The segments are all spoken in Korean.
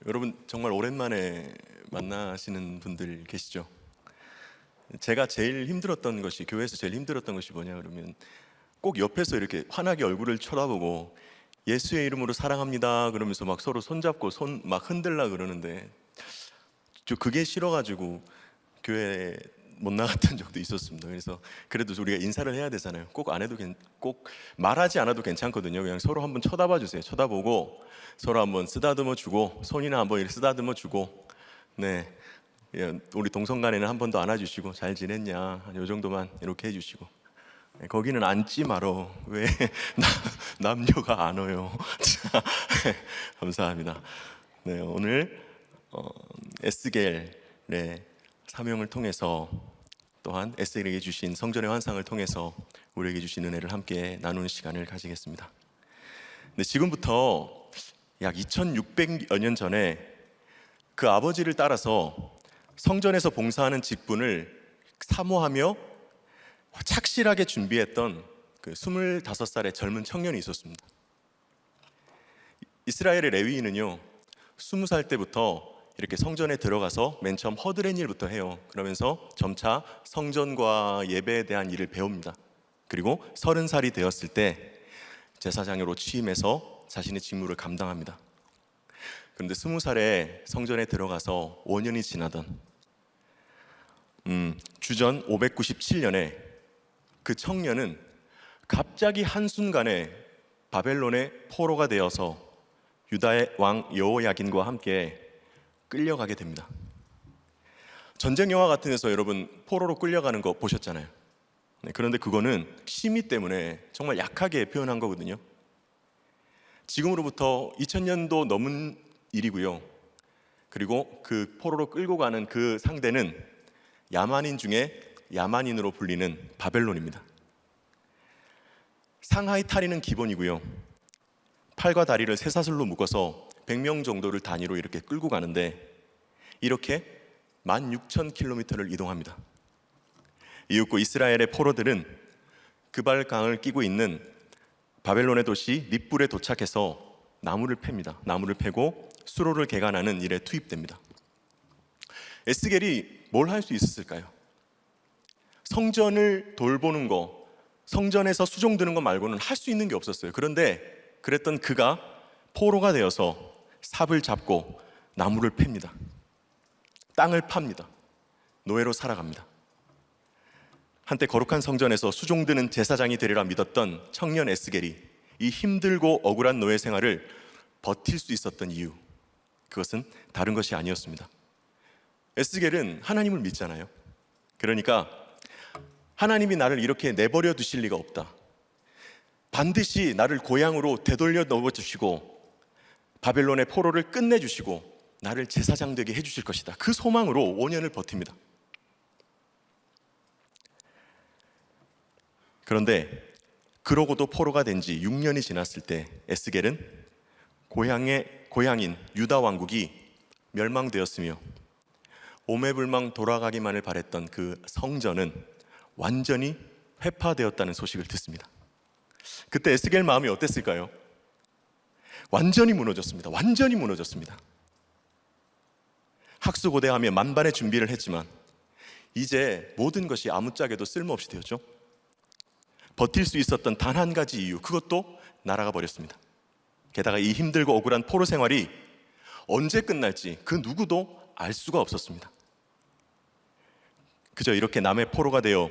여러분 정말 오랜만에 만나시는 분들 계시죠? 제가 제일 힘들었던 것이, 교회에서 제일 힘들었던 것이 뭐냐 그러면 꼭 옆에서 이렇게 환하게 얼굴을 쳐다보고 예수의 이름으로 사랑합니다 그러면서 막 서로 손잡고 손 막 흔들라 그러는데, 저 그게 싫어가지고 교회 못 나갔던 적도 있었습니다. 그래서 그래도 우리가 인사를 해야 되잖아요. 꼭 말하지 않아도 괜찮거든요. 그냥 서로 한번 쳐다봐 주세요. 쳐다보고 서로 한번 쓰다듬어 주고, 손이나 한번 이렇게 쓰다듬어 주고, 네, 예, 우리 동성간에는 한 번도 안아주시고 잘 지냈냐, 요 정도만 이렇게 해주시고, 네, 거기는 앉지 말어. 왜 남녀가 안 와요? 감사합니다. 네, 오늘 에스겔의 사명을 통해서, 또한 에스겔에게 주신 성전의 환상을 통해서 우리에게 주신 은혜를 함께 나누는 시간을 가지겠습니다. 근데 지금부터 약 2600여 년 전에 그 아버지를 따라서 성전에서 봉사하는 직분을 사모하며 착실하게 준비했던 그 25살의 젊은 청년이 있었습니다. 이스라엘의 레위인은요, 20살 때부터 이렇게 성전에 들어가서 맨 처음 허드렛 일부터 해요. 그러면서 점차 성전과 예배에 대한 일을 배웁니다. 그리고 30살이 되었을 때 제사장으로 취임해서 자신의 직무를 감당합니다. 그런데 20살에 성전에 들어가서 5년이 지나던 주전 597년에 그 청년은 갑자기 한순간에 바벨론의 포로가 되어서 유다의 왕 여호야긴과 함께 끌려가게 됩니다. 전쟁 영화 같은 데서 여러분 포로로 끌려가는 거 보셨잖아요. 네, 그런데 그거는 심의 때문에 정말 약하게 표현한 거거든요. 지금으로부터 2000년도 넘은 일이고요. 그리고 그 포로로 끌고 가는 그 상대는 야만인 중에 야만인으로 불리는 바벨론입니다. 상하이 탈의는 기본이고요. 팔과 다리를 쇠사슬로 묶어서 100명 정도를 단위로 이렇게 끌고 가는데, 이렇게 16,000km를 이동합니다. 이윽고 이스라엘의 포로들은 그발강을 끼고 있는 바벨론의 도시 닛불에 도착해서 나무를 팹니다. 나무를 패고 수로를 개간하는 일에 투입됩니다. 에스겔이 뭘 할 수 있었을까요? 성전을 돌보는 거, 성전에서 수종 드는 거 말고는 할 수 있는 게 없었어요. 그런데 그랬던 그가 포로가 되어서 삽을 잡고 나무를 팹니다. 땅을 팝니다. 노예로 살아갑니다. 한때 거룩한 성전에서 수종드는 제사장이 되리라 믿었던 청년 에스겔이 이 힘들고 억울한 노예 생활을 버틸 수 있었던 이유, 그것은 다른 것이 아니었습니다. 에스겔은 하나님을 믿잖아요. 그러니까 하나님이 나를 이렇게 내버려 두실 리가 없다. 반드시 나를 고향으로 되돌려 넣어주시고 바벨론의 포로를 끝내주시고 나를 제사장 되게 해주실 것이다. 그 소망으로 5년을 버팁니다. 그런데 그러고도 포로가 된 지 6년이 지났을 때 에스겔은 고향인 유다 왕국이 멸망되었으며 오매불망 돌아가기만을 바랬던 그 성전은 완전히 회파되었다는 소식을 듣습니다. 그때 에스겔 마음이 어땠을까요? 완전히 무너졌습니다. 완전히 무너졌습니다. 학수고대하며 만반의 준비를 했지만 이제 모든 것이 아무짝에도 쓸모없이 되었죠. 버틸 수 있었던 단 한 가지 이유, 그것도 날아가 버렸습니다. 게다가 이 힘들고 억울한 포로 생활이 언제 끝날지 그 누구도 알 수가 없었습니다. 그저 이렇게 남의 포로가 되어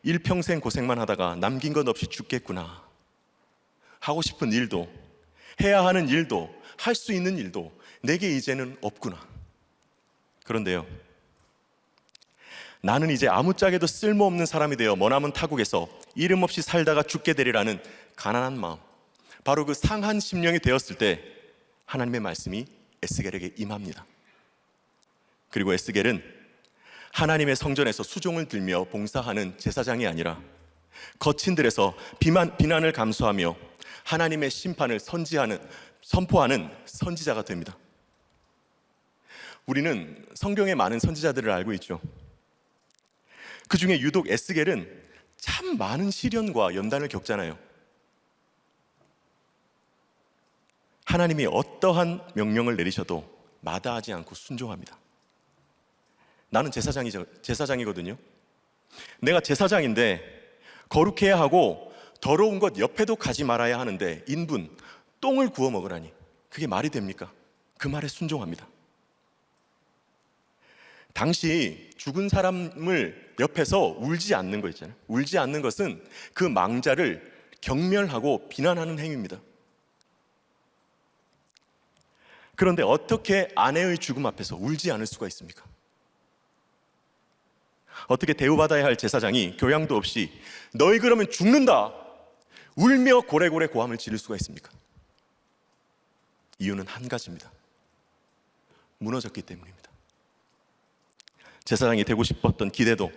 일평생 고생만 하다가 남긴 것 없이 죽겠구나. 하고 싶은 일도, 해야 하는 일도, 할 수 있는 일도 내게 이제는 없구나. 그런데요, 나는 이제 아무짝에도 쓸모없는 사람이 되어 머나먼 타국에서 이름 없이 살다가 죽게 되리라는 가난한 마음, 바로 그 상한 심령이 되었을 때 하나님의 말씀이 에스겔에게 임합니다. 그리고 에스겔은 하나님의 성전에서 수종을 들며 봉사하는 제사장이 아니라 거친 들에서 비난을 감수하며 하나님의 심판을 선포하는 선지자가 됩니다. 우리는 성경의 많은 선지자들을 알고 있죠. 그 중에 유독 에스겔은 참 많은 시련과 연단을 겪잖아요. 하나님이 어떠한 명령을 내리셔도 마다하지 않고 순종합니다. 나는 제사장이거든요. 내가 제사장인데 거룩해야 하고 더러운 것 옆에도 가지 말아야 하는데 인분, 똥을 구워 먹으라니 그게 말이 됩니까? 그 말에 순종합니다. 당시 죽은 사람을 옆에서 울지 않는 거 있잖아요. 울지 않는 것은 그 망자를 경멸하고 비난하는 행위입니다. 그런데 어떻게 아내의 죽음 앞에서 울지 않을 수가 있습니까? 어떻게 대우받아야 할 제사장이 교양도 없이 너희 그러면 죽는다 울며 고래고래 고함을 지를 수가 있습니까? 이유는 한 가지입니다. 무너졌기 때문입니다. 제사장이 되고 싶었던 기대도,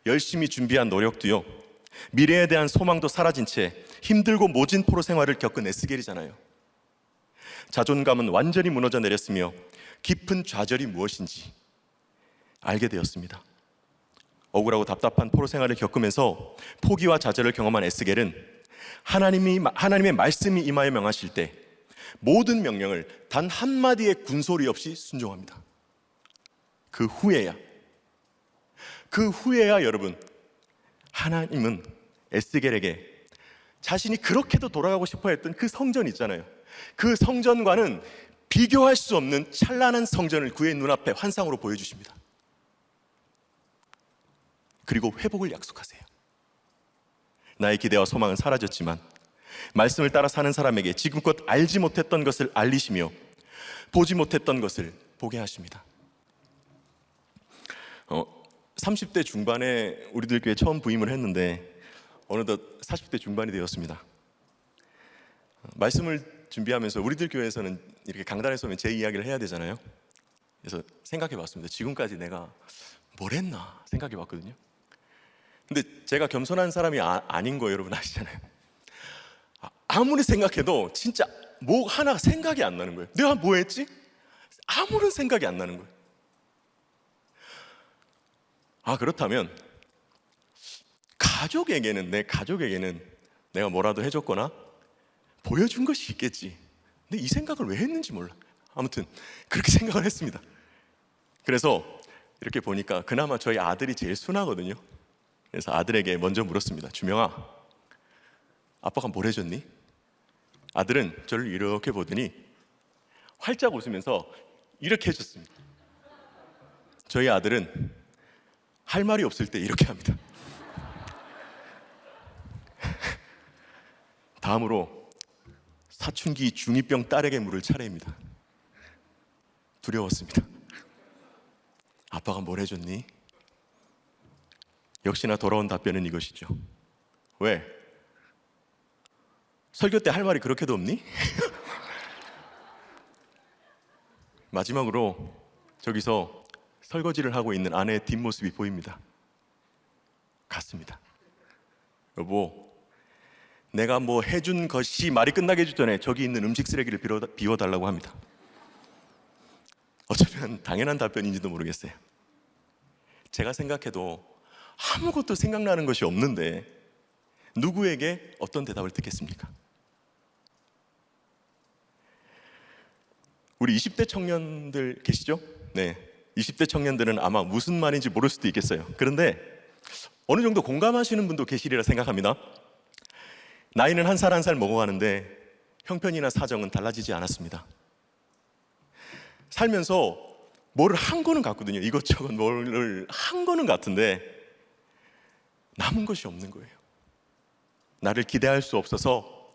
열심히 준비한 노력도요, 미래에 대한 소망도 사라진 채 힘들고 모진 포로 생활을 겪은 에스겔이잖아요. 자존감은 완전히 무너져 내렸으며 깊은 좌절이 무엇인지 알게 되었습니다. 억울하고 답답한 포로 생활을 겪으면서 포기와 좌절을 경험한 에스겔은 하나님의 말씀이 임하여 명하실 때 모든 명령을 단 한마디의 군소리 없이 순종합니다. 그 후에야 여러분, 하나님은 에스겔에게 자신이 그렇게도 돌아가고 싶어 했던 그 성전 있잖아요. 그 성전과는 비교할 수 없는 찬란한 성전을 그의 눈앞에 환상으로 보여주십니다. 그리고 회복을 약속하세요. 나의 기대와 소망은 사라졌지만 말씀을 따라 사는 사람에게 지금껏 알지 못했던 것을 알리시며 보지 못했던 것을 보게 하십니다. 30대 중반에 우리들 교회 처음 부임을 했는데 어느덧 40대 중반이 되었습니다. 말씀을 준비하면서 우리들 교회에서는 이렇게 강단에 서면 제 이야기를 해야 되잖아요. 그래서 생각해 봤습니다. 지금까지 내가 뭘 했나 생각해 봤거든요. 근데 제가 겸손한 사람이 아닌 거 여러분 아시잖아요. 아무리 생각해도 진짜 뭐 하나 생각이 안 나는 거예요. 내가 뭐 했지? 아무런 생각이 안 나는 거예요. 그렇다면 내 가족에게는 내가 뭐라도 해줬거나 보여준 것이 있겠지. 근데 이 생각을 왜 했는지 몰라. 아무튼 그렇게 생각을 했습니다. 그래서 이렇게 보니까 그나마 저희 아들이 제일 순하거든요. 그래서 아들에게 먼저 물었습니다. 주명아, 아빠가 뭘 해줬니? 아들은 저를 이렇게 보더니 활짝 웃으면서 이렇게 해줬습니다. 저희 아들은 할 말이 없을 때 이렇게 합니다. 다음으로 사춘기 중2병 딸에게 물을 차례입니다. 두려웠습니다. 아빠가 뭘 해줬니? 역시나 돌아온 답변은 이것이죠. 왜? 설교 때 할 말이 그렇게도 없니? 마지막으로 저기서 설거지를 하고 있는 아내의 뒷모습이 보입니다. 같습니다. 여보, 내가 뭐 해준 것이 말이 끝나게 해주기 전에 저기 있는 음식 쓰레기를 비워달라고 합니다. 어쩌면 당연한 답변인지도 모르겠어요. 제가 생각해도 아무것도 생각나는 것이 없는데 누구에게 어떤 대답을 듣겠습니까? 우리 20대 청년들 계시죠? 네, 20대 청년들은 아마 무슨 말인지 모를 수도 있겠어요. 그런데 어느 정도 공감하시는 분도 계시리라 생각합니다. 나이는 한 살 한 살 먹어가는데 형편이나 사정은 달라지지 않았습니다. 살면서 뭐를 한 거는 같거든요. 이것저것 뭐를 한 거는 같은데 남은 것이 없는 거예요. 나를 기대할 수 없어서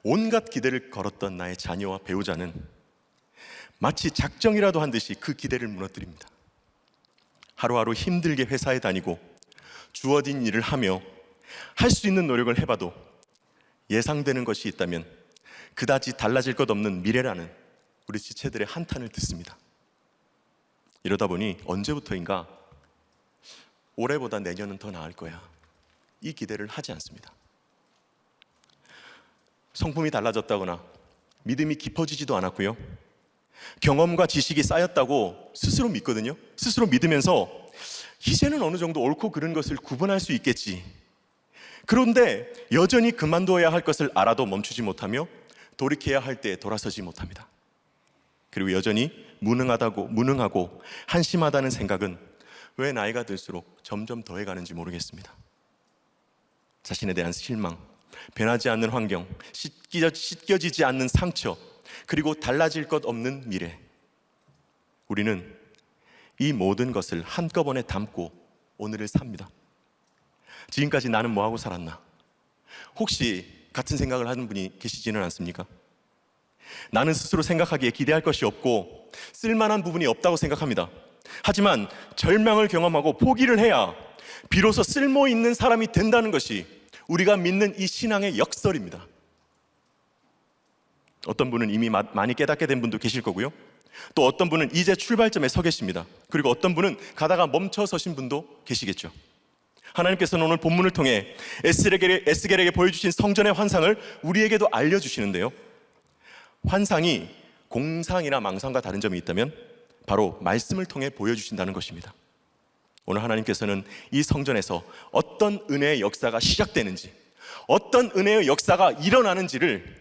온갖 기대를 걸었던 나의 자녀와 배우자는 마치 작정이라도 한 듯이 그 기대를 무너뜨립니다. 하루하루 힘들게 회사에 다니고 주어진 일을 하며 할 수 있는 노력을 해봐도 예상되는 것이 있다면 그다지 달라질 것 없는 미래라는 우리 지체들의 한탄을 듣습니다. 이러다 보니 언제부터인가 올해보다 내년은 더 나을 거야, 이 기대를 하지 않습니다. 성품이 달라졌다거나 믿음이 깊어지지도 않았고요, 경험과 지식이 쌓였다고 스스로 믿거든요. 스스로 믿으면서 이제는 어느 정도 옳고 그른 것을 구분할 수 있겠지. 그런데 여전히 그만둬야 할 것을 알아도 멈추지 못하며 돌이켜야 할 때 돌아서지 못합니다. 그리고 여전히 무능하고 한심하다는 생각은 왜 나이가 들수록 점점 더해가는지 모르겠습니다. 자신에 대한 실망, 변하지 않는 환경, 씻겨지지 않는 상처, 그리고 달라질 것 없는 미래. 우리는 이 모든 것을 한꺼번에 담고 오늘을 삽니다. 지금까지 나는 뭐하고 살았나? 혹시 같은 생각을 하는 분이 계시지는 않습니까? 나는 스스로 생각하기에 기대할 것이 없고 쓸만한 부분이 없다고 생각합니다. 하지만 절망을 경험하고 포기를 해야 비로소 쓸모 있는 사람이 된다는 것이 우리가 믿는 이 신앙의 역설입니다. 어떤 분은 이미 많이 깨닫게 된 분도 계실 거고요. 또 어떤 분은 이제 출발점에 서 계십니다. 그리고 어떤 분은 가다가 멈춰 서신 분도 계시겠죠. 하나님께서는 오늘 본문을 통해 에스겔에게 보여주신 성전의 환상을 우리에게도 알려주시는데요, 환상이 공상이나 망상과 다른 점이 있다면 바로 말씀을 통해 보여주신다는 것입니다. 오늘 하나님께서는 이 성전에서 어떤 은혜의 역사가 시작되는지, 어떤 은혜의 역사가 일어나는지를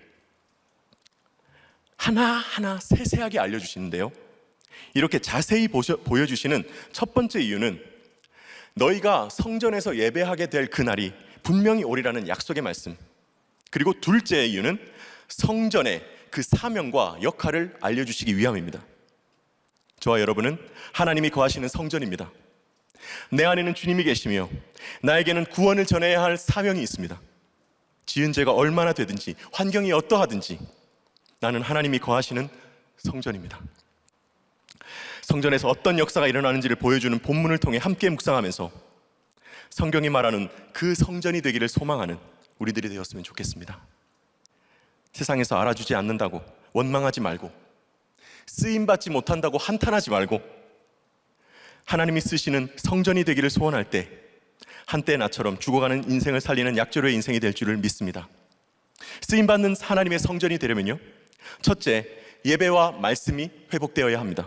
하나하나 세세하게 알려주시는데요, 이렇게 자세히 보여주시는 첫 번째 이유는 너희가 성전에서 예배하게 될 그날이 분명히 오리라는 약속의 말씀, 그리고 둘째 이유는 성전의 그 사명과 역할을 알려주시기 위함입니다. 저와 여러분은 하나님이 거하시는 성전입니다. 내 안에는 주님이 계시며 나에게는 구원을 전해야 할 사명이 있습니다. 지은 죄가 얼마나 되든지 환경이 어떠하든지 나는 하나님이 거하시는 성전입니다. 성전에서 어떤 역사가 일어나는지를 보여주는 본문을 통해 함께 묵상하면서 성경이 말하는 그 성전이 되기를 소망하는 우리들이 되었으면 좋겠습니다. 세상에서 알아주지 않는다고 원망하지 말고, 쓰임받지 못한다고 한탄하지 말고, 하나님이 쓰시는 성전이 되기를 소원할 때 한때 나처럼 죽어가는 인생을 살리는 약조로의 인생이 될 줄을 믿습니다. 쓰임받는 하나님의 성전이 되려면요, 첫째, 예배와 말씀이 회복되어야 합니다.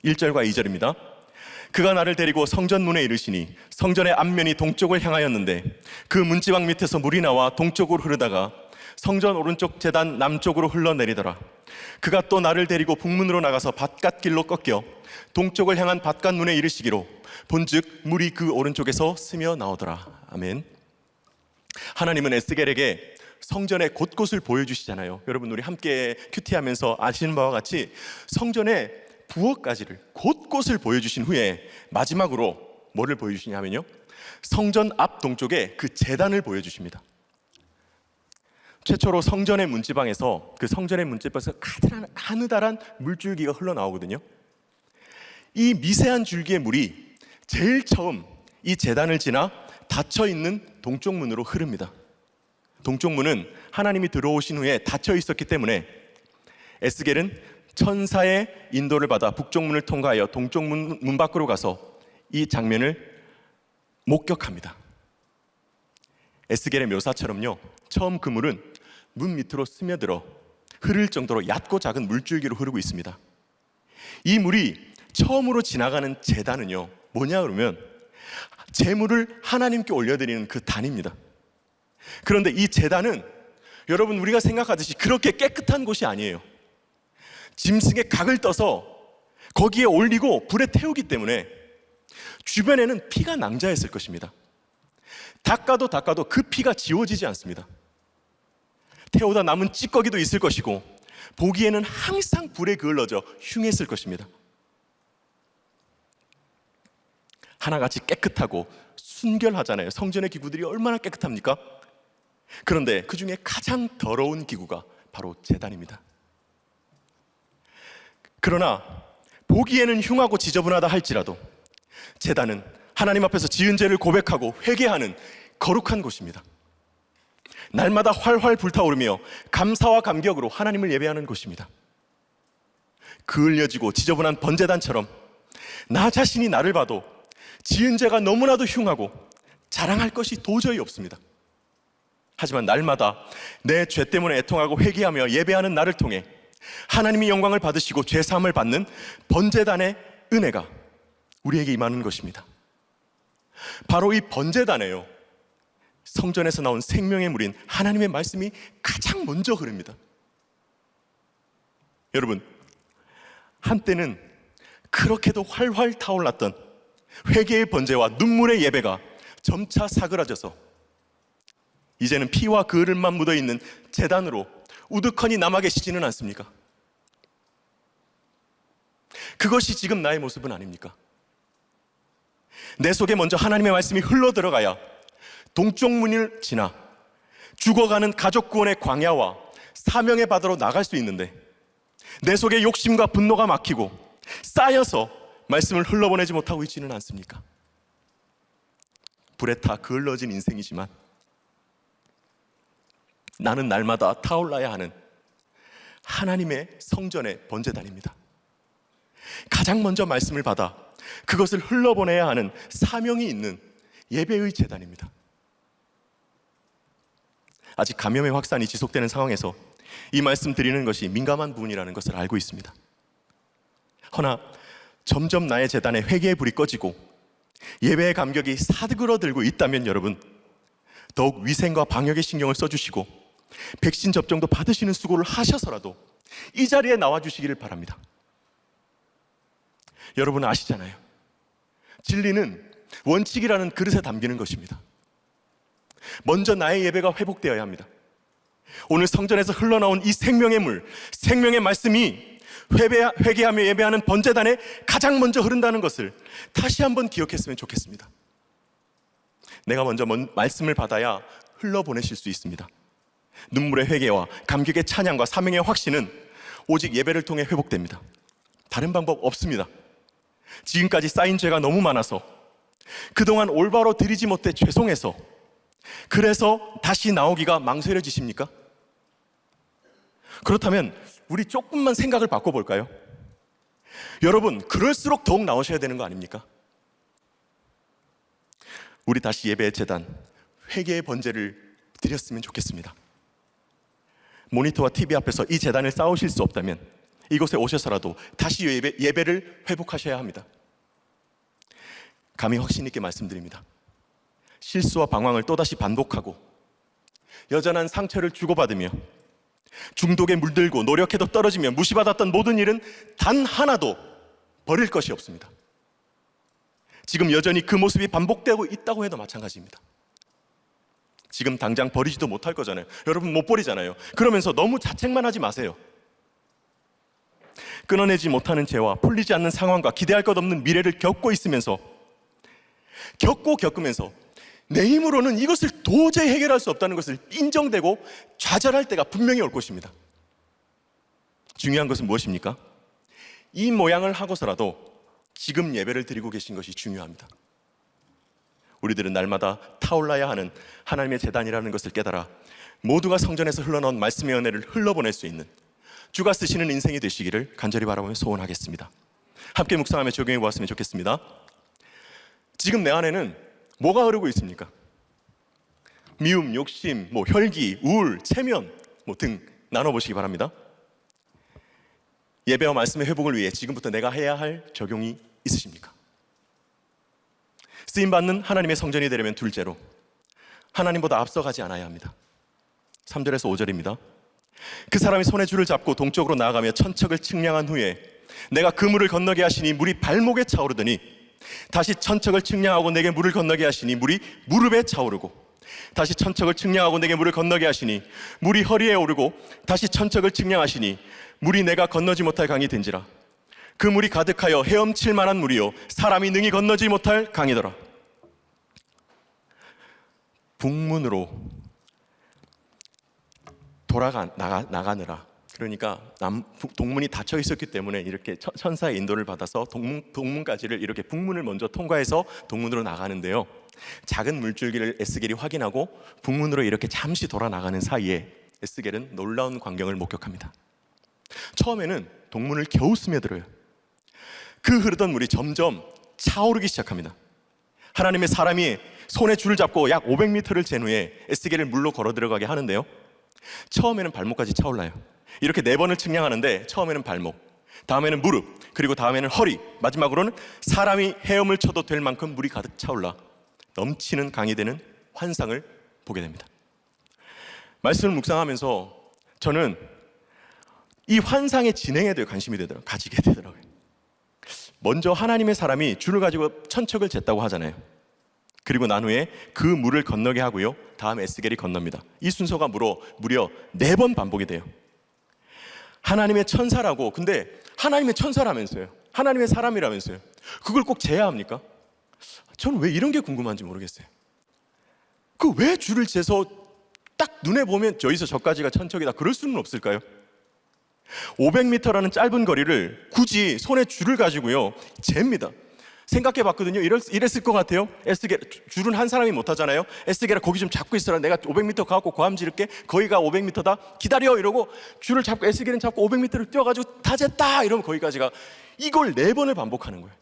1절과 2절입니다. 그가 나를 데리고 성전 문에 이르시니 성전의 앞면이 동쪽을 향하였는데 그 문지방 밑에서 물이 나와 동쪽으로 흐르다가 성전 오른쪽 제단 남쪽으로 흘러내리더라. 그가 또 나를 데리고 북문으로 나가서 바깥길로 꺾여 동쪽을 향한 바깥문에 이르시기로 본즉 물이 그 오른쪽에서 스며 나오더라. 아멘. 하나님은 에스겔에게 성전의 곳곳을 보여주시잖아요. 여러분, 우리 함께 큐티하면서 아시는 바와 같이 성전의 부엌까지를 곳곳을 보여주신 후에 마지막으로 뭐를 보여주시냐 하면요, 성전 앞 동쪽에 그 제단을 보여주십니다. 최초로 성전의 문지방에서 가느다란 물줄기가 흘러나오거든요. 이 미세한 줄기의 물이 제일 처음 이 제단을 지나 닫혀있는 동쪽 문으로 흐릅니다. 동쪽 문은 하나님이 들어오신 후에 닫혀 있었기 때문에 에스겔은 천사의 인도를 받아 북쪽 문을 통과하여 동쪽 문 밖으로 가서 이 장면을 목격합니다. 에스겔의 묘사처럼요, 처음 그 물은 문 밑으로 스며들어 흐를 정도로 얕고 작은 물줄기로 흐르고 있습니다. 이 물이 처음으로 지나가는 제단은요, 뭐냐 그러면 제물을 하나님께 올려드리는 그 단입니다. 그런데 이 제단은 여러분, 우리가 생각하듯이 그렇게 깨끗한 곳이 아니에요. 짐승의 각을 떠서 거기에 올리고 불에 태우기 때문에 주변에는 피가 낭자했을 것입니다. 닦아도 그 피가 지워지지 않습니다. 태우다 남은 찌꺼기도 있을 것이고 보기에는 항상 불에 그을러져 흉했을 것입니다. 하나같이 깨끗하고 순결하잖아요. 성전의 기구들이 얼마나 깨끗합니까? 그런데 그 중에 가장 더러운 기구가 바로 제단입니다. 그러나 보기에는 흉하고 지저분하다 할지라도 제단은 하나님 앞에서 지은 죄를 고백하고 회개하는 거룩한 곳입니다. 날마다 활활 불타오르며 감사와 감격으로 하나님을 예배하는 곳입니다. 그을려지고 지저분한 번제단처럼 나 자신이 나를 봐도 지은 죄가 너무나도 흉하고 자랑할 것이 도저히 없습니다. 하지만 날마다 내 죄 때문에 애통하고 회개하며 예배하는 나를 통해 하나님이 영광을 받으시고 죄사함을 받는 번제단의 은혜가 우리에게 임하는 것입니다. 바로 이 번제단에요, 성전에서 나온 생명의 물인 하나님의 말씀이 가장 먼저 흐릅니다. 여러분, 한때는 그렇게도 활활 타올랐던 회개의 번제와 눈물의 예배가 점차 사그라져서 이제는 피와 그을만 묻어있는 제단으로 우두커니 남아 계시지는 않습니까? 그것이 지금 나의 모습은 아닙니까? 내 속에 먼저 하나님의 말씀이 흘러들어가야 동쪽 문을 지나 죽어가는 가족 구원의 광야와 사명의 바다로 나갈 수 있는데, 내 속에 욕심과 분노가 막히고 쌓여서 말씀을 흘러보내지 못하고 있지는 않습니까? 불에 타 그을러진 인생이지만 나는 날마다 타올라야 하는 하나님의 성전의 번제단입니다. 가장 먼저 말씀을 받아 그것을 흘러보내야 하는 사명이 있는 예배의 제단입니다. 아직 감염의 확산이 지속되는 상황에서 이 말씀 드리는 것이 민감한 부분이라는 것을 알고 있습니다. 허나 점점 나의 제단에 회개의 불이 꺼지고 예배의 감격이 사그러들고 있다면 여러분, 더욱 위생과 방역에 신경을 써주시고 백신 접종도 받으시는 수고를 하셔서라도 이 자리에 나와주시기를 바랍니다. 여러분 아시잖아요. 진리는 원칙이라는 그릇에 담기는 것입니다. 먼저 나의 예배가 회복되어야 합니다. 오늘 성전에서 흘러나온 이 생명의 물, 생명의 말씀이 회개하며 예배하는 번제단에 가장 먼저 흐른다는 것을 다시 한번 기억했으면 좋겠습니다. 내가 먼저 말씀을 받아야 흘러보내실 수 있습니다. 눈물의 회개와 감격의 찬양과 사명의 확신은 오직 예배를 통해 회복됩니다. 다른 방법 없습니다. 지금까지 쌓인 죄가 너무 많아서, 그동안 올바로 드리지 못해 죄송해서, 그래서 다시 나오기가 망설여지십니까? 그렇다면 우리 조금만 생각을 바꿔볼까요? 여러분, 그럴수록 더욱 나오셔야 되는 거 아닙니까? 우리 다시 예배의 제단, 회개의 번제를 드렸으면 좋겠습니다. 모니터와 TV 앞에서 이 제단을 쌓으실 수 없다면 이곳에 오셔서라도 다시 예배를 회복하셔야 합니다. 감히 확신 있게 말씀드립니다. 실수와 방황을 또다시 반복하고 여전한 상처를 주고받으며 중독에 물들고 노력해도 떨어지며 무시받았던 모든 일은 단 하나도 버릴 것이 없습니다. 지금 여전히 그 모습이 반복되고 있다고 해도 마찬가지입니다. 지금 당장 버리지도 못할 거잖아요. 여러분 못 버리잖아요. 그러면서 너무 자책만 하지 마세요. 끊어내지 못하는 죄와 풀리지 않는 상황과 기대할 것 없는 미래를 겪으면서 내 힘으로는 이것을 도저히 해결할 수 없다는 것을 인정되고 좌절할 때가 분명히 올 것입니다. 중요한 것은 무엇입니까? 이 모양을 하고서라도 지금 예배를 드리고 계신 것이 중요합니다. 우리들은 날마다 타올라야 하는 하나님의 제단이라는 것을 깨달아 모두가 성전에서 흘러나온 말씀의 은혜를 흘러보낼 수 있는 주가 쓰시는 인생이 되시기를 간절히 바라보며 소원하겠습니다. 함께 묵상하며 적용해 보았으면 좋겠습니다. 지금 내 안에는 뭐가 흐르고 있습니까? 미움, 욕심, 혈기, 우울, 체면 등 나눠보시기 바랍니다. 예배와 말씀의 회복을 위해 지금부터 내가 해야 할 적용이 있으십니까? 쓰임받는 하나님의 성전이 되려면 둘째로 하나님보다 앞서가지 않아야 합니다. 3절에서 5절입니다. 그 사람이 손에 줄을 잡고 동쪽으로 나아가며 천척을 측량한 후에 내가 그 물을 건너게 하시니 물이 발목에 차오르더니 다시 천척을 측량하고 내게 물을 건너게 하시니 물이 무릎에 차오르고 다시 천척을 측량하고 내게 물을 건너게 하시니 물이 허리에 오르고 다시 천척을 측량하시니 물이 내가 건너지 못할 강이 된지라. 그 물이 가득하여 헤엄칠 만한 물이요 사람이 능히 건너지 못할 강이더라. 북문으로 나가느라, 그러니까 동문이 닫혀 있었기 때문에 이렇게 천사의 인도를 받아서 동문까지를 이렇게 북문을 먼저 통과해서 동문으로 나가는데요, 작은 물줄기를 에스겔이 확인하고 북문으로 이렇게 잠시 돌아 나가는 사이에 에스겔은 놀라운 광경을 목격합니다. 처음에는 동문을 겨우 스며들어요. 그 흐르던 물이 점점 차오르기 시작합니다. 하나님의 사람이 손에 줄을 잡고 약 500m를 잰 후에 에스겔을 물로 걸어 들어가게 하는데요, 처음에는 발목까지 차올라요. 이렇게 4번을 측량하는데 처음에는 발목, 다음에는 무릎, 그리고 다음에는 허리, 마지막으로는 사람이 헤엄을 쳐도 될 만큼 물이 가득 차올라 넘치는 강이 되는 환상을 보게 됩니다. 말씀을 묵상하면서 저는 이 환상의 진행에 대해 관심이 가지게 되더라고요. 먼저 하나님의 사람이 줄을 가지고 천척을 쟀다고 하잖아요. 그리고 난 후에 그 물을 건너게 하고요, 다음 에스겔이 건넙니다. 이 순서가 무려 4번 반복이 돼요. 하나님의 천사라고, 근데 하나님의 천사라면서요, 하나님의 사람이라면서요, 그걸 꼭 재야 합니까? 저는 왜 이런 게 궁금한지 모르겠어요. 그 왜 줄을 재서 딱 눈에 보면 저기서 저까지가 천척이다, 그럴 수는 없을까요? 500m라는 짧은 거리를 굳이 손에 줄을 가지고요 잽니다. 생각해 봤거든요. 이랬을 것 같아요. 에스겔, 줄은 한 사람이 못 하잖아요. 에스겔아, 거기 좀 잡고 있어라. 내가 500m 가고 고함 지를게. 거기가 500m다. 기다려. 이러고 줄을 잡고, 에스겔은 잡고 500m를 뛰어가지고 다 쟀다. 이러면 거기까지가, 이걸 4번을 반복하는 거예요.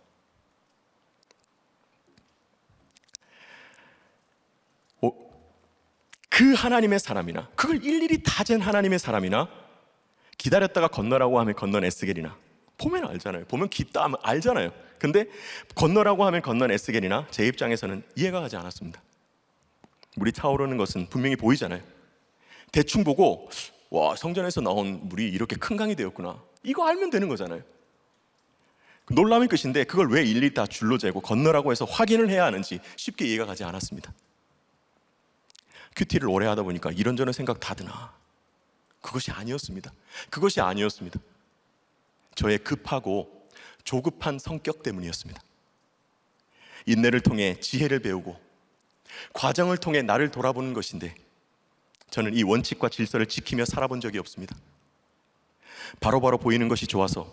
그 하나님의 사람이나, 그걸 일일이 다 잰 하나님의 사람이나, 기다렸다가 건너라고 하면 건넌 에스겔이나, 보면 알잖아요. 보면 깊다 하면 알잖아요. 근데 건너라고 하면 건넌 에스겔이나 제 입장에서는 이해가 가지 않았습니다. 물이 차오르는 것은 분명히 보이잖아요. 대충 보고, 와, 성전에서 나온 물이 이렇게 큰 강이 되었구나, 이거 알면 되는 거잖아요. 놀라움이 끝인데 그걸 왜 일일이 다 줄로 재고 건너라고 해서 확인을 해야 하는지 쉽게 이해가 가지 않았습니다. 큐티를 오래 하다 보니까 이런저런 생각 다 드나. 그것이 아니었습니다. 그것이 아니었습니다. 저의 급하고 조급한 성격 때문이었습니다. 인내를 통해 지혜를 배우고 과정을 통해 나를 돌아보는 것인데, 저는 이 원칙과 질서를 지키며 살아본 적이 없습니다. 바로바로 보이는 것이 좋아서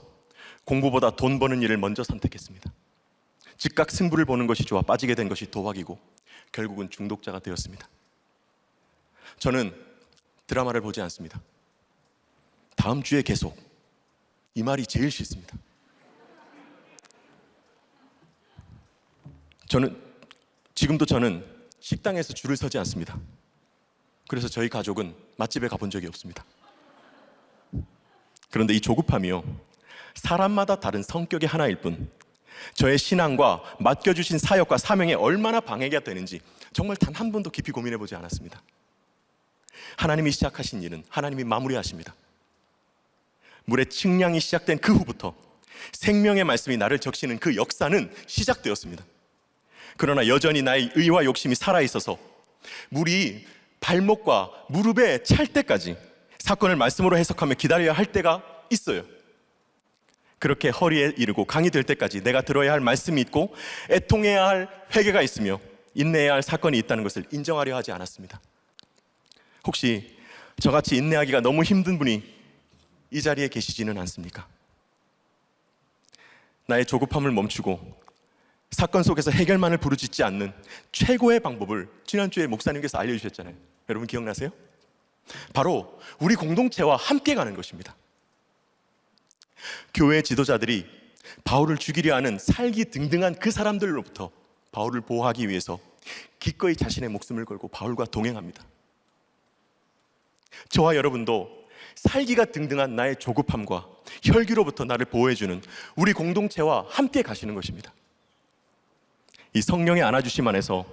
공부보다 돈 버는 일을 먼저 선택했습니다. 즉각 승부를 보는 것이 좋아 빠지게 된 것이 도박이고 결국은 중독자가 되었습니다. 저는 드라마를 보지 않습니다. 다음 주에 계속, 이 말이 제일 싫습니다. 지금도 저는 식당에서 줄을 서지 않습니다. 그래서 저희 가족은 맛집에 가본 적이 없습니다. 그런데 이 조급함이요, 사람마다 다른 성격의 하나일 뿐, 저의 신앙과 맡겨주신 사역과 사명에 얼마나 방해가 되는지 정말 단 한 번도 깊이 고민해 보지 않았습니다. 하나님이 시작하신 일은 하나님이 마무리하십니다. 물의 측량이 시작된 그 후부터 생명의 말씀이 나를 적시는 그 역사는 시작되었습니다. 그러나 여전히 나의 의와 욕심이 살아있어서 물이 발목과 무릎에 찰 때까지 사건을 말씀으로 해석하며 기다려야 할 때가 있어요. 그렇게 허리에 이르고 강이 될 때까지 내가 들어야 할 말씀이 있고 애통해야 할 회개가 있으며 인내해야 할 사건이 있다는 것을 인정하려 하지 않았습니다. 혹시 저같이 인내하기가 너무 힘든 분이 이 자리에 계시지는 않습니까? 나의 조급함을 멈추고 사건 속에서 해결만을 부르짖지 않는 최고의 방법을 지난주에 목사님께서 알려주셨잖아요. 여러분 기억나세요? 바로 우리 공동체와 함께 가는 것입니다. 교회 지도자들이 바울을 죽이려 하는 살기 등등한 그 사람들로부터 바울을 보호하기 위해서 기꺼이 자신의 목숨을 걸고 바울과 동행합니다. 저와 여러분도 살기가 등등한 나의 조급함과 혈기로부터 나를 보호해주는 우리 공동체와 함께 가시는 것입니다. 이 성령의 안아주심 안에서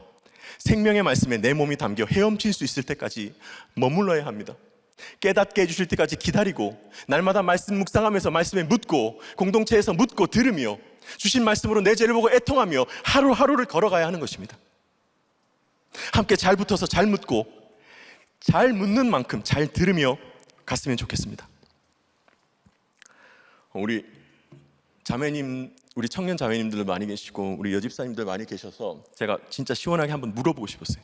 생명의 말씀에 내 몸이 담겨 헤엄칠 수 있을 때까지 머물러야 합니다. 깨닫게 해주실 때까지 기다리고 날마다 말씀 묵상하면서 말씀에 묻고 공동체에서 묻고 들으며 주신 말씀으로 내 죄를 보고 애통하며 하루하루를 걸어가야 하는 것입니다. 함께 잘 붙어서 잘 묻고 잘 묻는 만큼 잘 들으며 갔으면 좋겠습니다. 우리 자매님, 우리 청년 자매님들 많이 계시고 우리 여집사님들 많이 계셔서 제가 진짜 시원하게 한번 물어보고 싶었어요.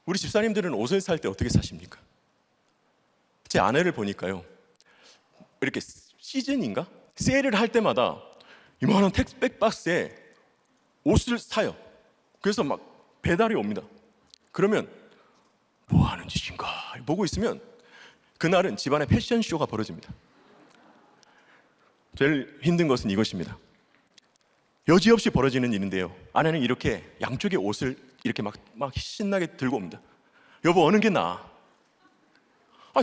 우리 집사님들은 옷을 살 때 어떻게 사십니까? 제 아내를 보니까요, 이렇게 시즌인가? 세일을 할 때마다 이만한 택배 박스에 옷을 사요. 그래서 막 배달이 옵니다. 그러면 뭐 하는 짓인가 보고 있으면 그날은 집안에 패션쇼가 벌어집니다. 제일 힘든 것은 이것입니다. 여지없이 벌어지는 일인데요, 아내는 이렇게 양쪽에 옷을 이렇게 막 신나게 들고 옵니다. 여보, 어느 게 나아?